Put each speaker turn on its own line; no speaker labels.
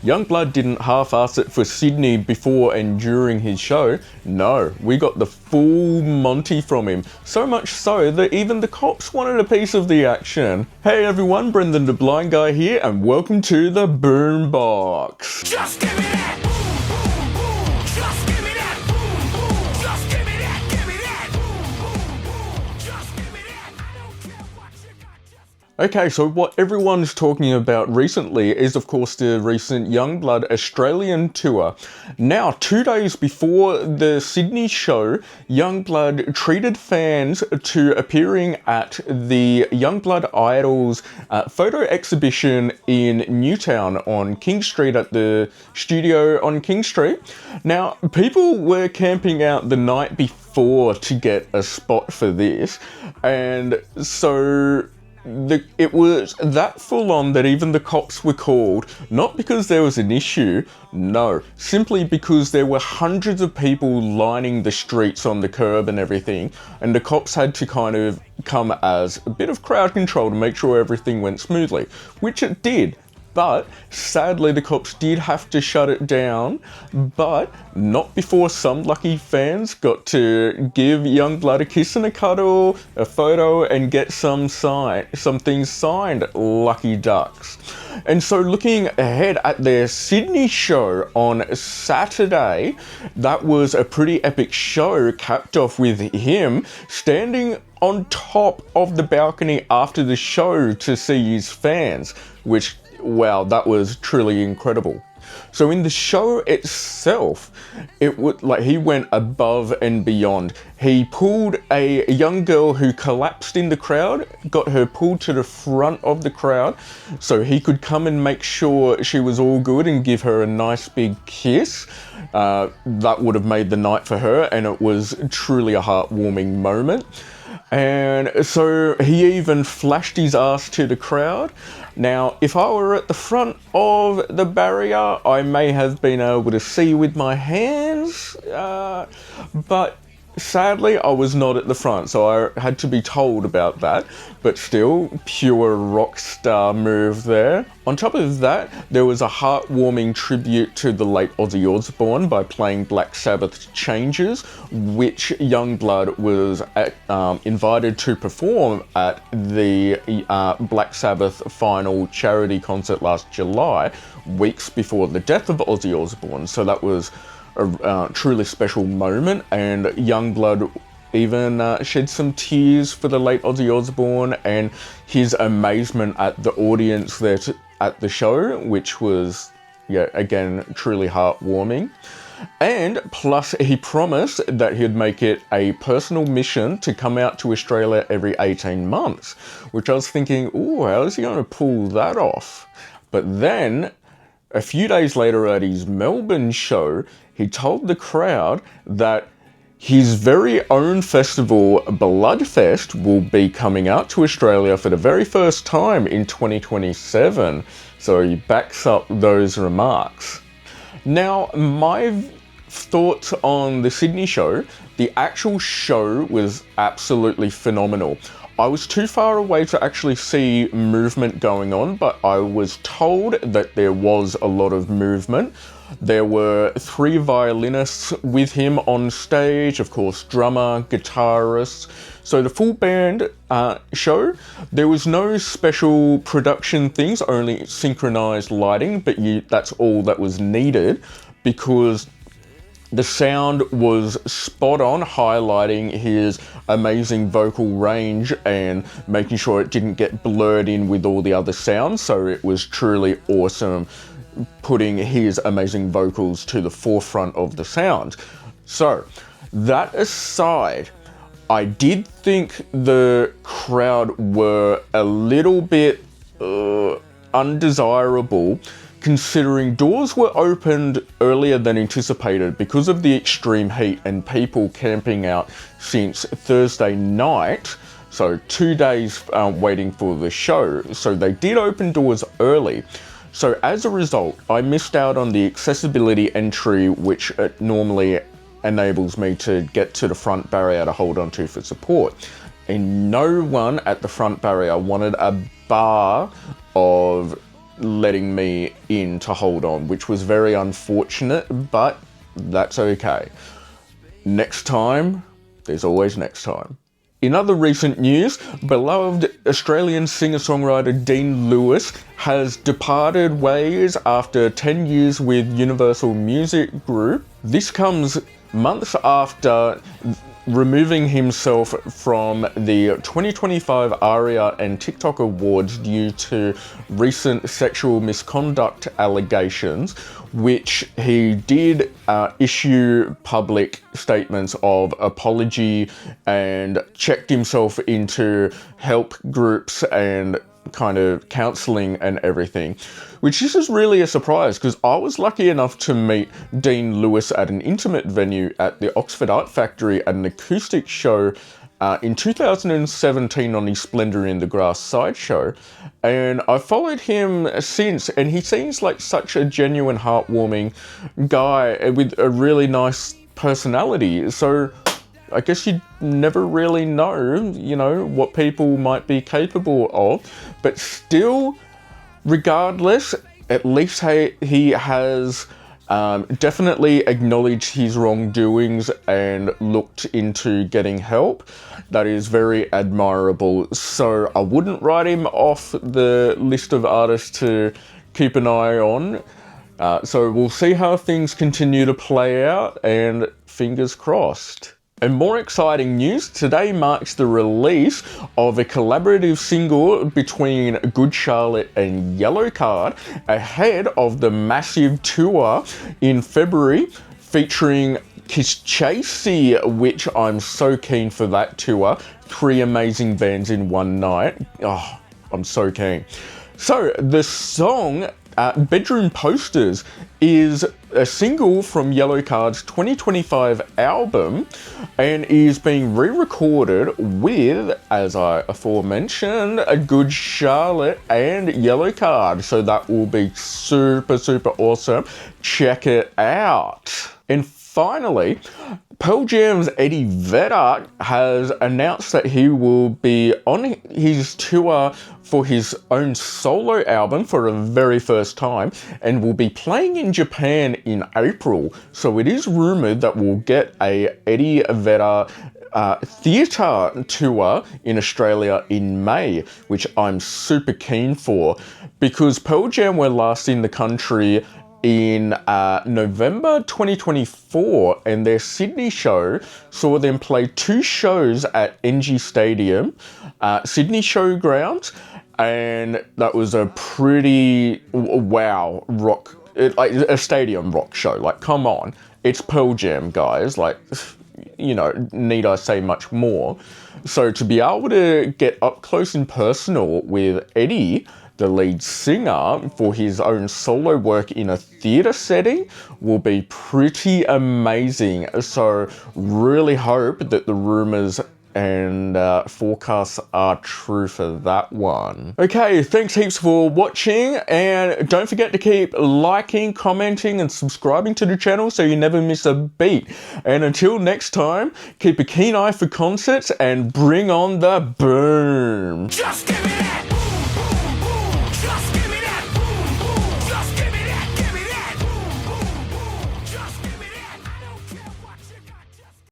Yungblud didn't half-ass it for Sydney before and during his show. No, we got the full Monty from him. So much so that even the cops wanted a piece of the action. Hey everyone, Brendan the Blind Guy here, and welcome to the Boombox.
Just give me that! Boom, boom, boom! Just give me that! Boom, boom! Just give me that! Give me that! Boom, boom, boom! Just give me that! I don't care what you got, just...
Okay, so what everyone's talking about recently is of course the recent Yungblud Australian tour. Now, 2 days before the Sydney show, Yungblud treated fans to appearing at the Yungblud Idols photo exhibition in Newtown on King Street at the studio on King Street. Now, people were camping out the night before to get a spot for this, and so it was that full on that even the cops were called, not because there was an issue, no, simply because there were hundreds of people lining the streets on the curb and everything, and the cops had to kind of come as a bit of crowd control to make sure everything went smoothly, which it did. But sadly the cops did have to shut it down, but not before some lucky fans got to give Yungblud a kiss and a cuddle, a photo, and get some things signed. Lucky ducks. And so looking ahead at their Sydney show on Saturday, that was a pretty epic show, capped off with him standing on top of the balcony after the show to see his fans, which, wow, that was truly incredible. So in the show itself, it would he went above and beyond. He pulled a young girl who collapsed in the crowd, got her pulled to the front of the crowd so he could come and make sure she was all good and give her a nice big kiss. That would have made the night for her, and it was truly a heartwarming moment. And so he even flashed his ass to the crowd. Now, if I were at the front of the barrier, I may have been able to see with my hands, but sadly I was not at the front, so I had to be told about that. But still, pure rock star move there. On top of that, there was a heartwarming tribute to the late Ozzy Osbourne by playing Black Sabbath's Changes, which Yungblud was invited to perform at the Black Sabbath final charity concert last July, weeks before the death of Ozzy Osbourne. So that was a truly special moment, and Yungblud even shed some tears for the late Ozzy Osbourne and his amazement at the audience there at the show, which was, yeah, again, truly heartwarming. And plus he promised that he'd make it a personal mission to come out to Australia every 18 months, which I was thinking, ooh, how is he going to pull that off? But then, a few days later at his Melbourne show, he told the crowd that his very own festival, Bludfest, will be coming out to Australia for the very first time in 2027. So he backs up those remarks. Now, my thoughts on the Sydney show, the actual show was absolutely phenomenal. I was too far away to actually see movement going on, but I was told that there was a lot of movement. There were 3 violinists with him on stage, of course, drummer, guitarists. So the full band show, there was no special production things, only synchronized lighting, but that's all that was needed because the sound was spot on, highlighting his amazing vocal range and making sure it didn't get blurred in with all the other sounds. So it was truly awesome, putting his amazing vocals to the forefront of the sound. So that aside, I did think the crowd were a little bit undesirable, considering doors were opened earlier than anticipated because of the extreme heat and people camping out since Thursday night. So 2 days waiting for the show. So they did open doors early. So as a result, I missed out on the accessibility entry, which normally enables me to get to the front barrier to hold on to for support. And no one at the front barrier wanted a bar of letting me in to hold on, which was very unfortunate, but that's okay. Next time, there's always next time. In other recent news, beloved Australian singer-songwriter Dean Lewis has departed ways after 10 years with Universal Music Group. This comes months after removing himself from the 2025 ARIA and TikTok Awards due to recent sexual misconduct allegations, which he did issue public statements of apology and checked himself into help groups and kind of counselling and everything, which this is really a surprise because I was lucky enough to meet Dean Lewis at an intimate venue at the Oxford Art Factory at an acoustic show in 2017 on his Splendour in the Grass sideshow, and I followed him since, and he seems like such a genuine, heartwarming guy with a really nice personality. So I guess you never really know, you know, what people might be capable of, but still, regardless, at least he has definitely acknowledged his wrongdoings and looked into getting help. That is very admirable. So I wouldn't write him off the list of artists to keep an eye on. So we'll see how things continue to play out, and fingers crossed. And more exciting news, today marks the release of a collaborative single between Good Charlotte and Yellowcard ahead of the massive tour in February featuring Kiss Chasey, which I'm so keen for that tour. 3 amazing bands in one night. Oh, I'm so keen. So the song Bedroom Posters is a single from Yellowcard's 2025 album and is being re-recorded with, as I aforementioned, a Good Charlotte and Yellowcard. So that will be super, super awesome. Check it out. And finally, Pearl Jam's Eddie Vedder has announced that he will be on his tour for his own solo album for the very first time and will be playing in Japan in April. So it is rumoured that we'll get a Eddie Vedder theatre tour in Australia in May, which I'm super keen for, because Pearl Jam were last in the country in November 2024, and their Sydney show saw them play 2 shows at NG Stadium, Sydney Showgrounds, and that was a pretty wow rock, like a stadium rock show. Like, come on, it's Pearl Jam, guys. Like, you know, need I say much more? So to be able to get up close and personal with Eddie, the lead singer, for his own solo work in a theatre setting will be pretty amazing. So really hope that the rumours and forecasts are true for that one. Okay, thanks heaps for watching, and don't forget to keep liking, commenting and subscribing to the channel so you never miss a beat. And until next time, keep a keen eye for concerts and bring on the boom.
Just give me that.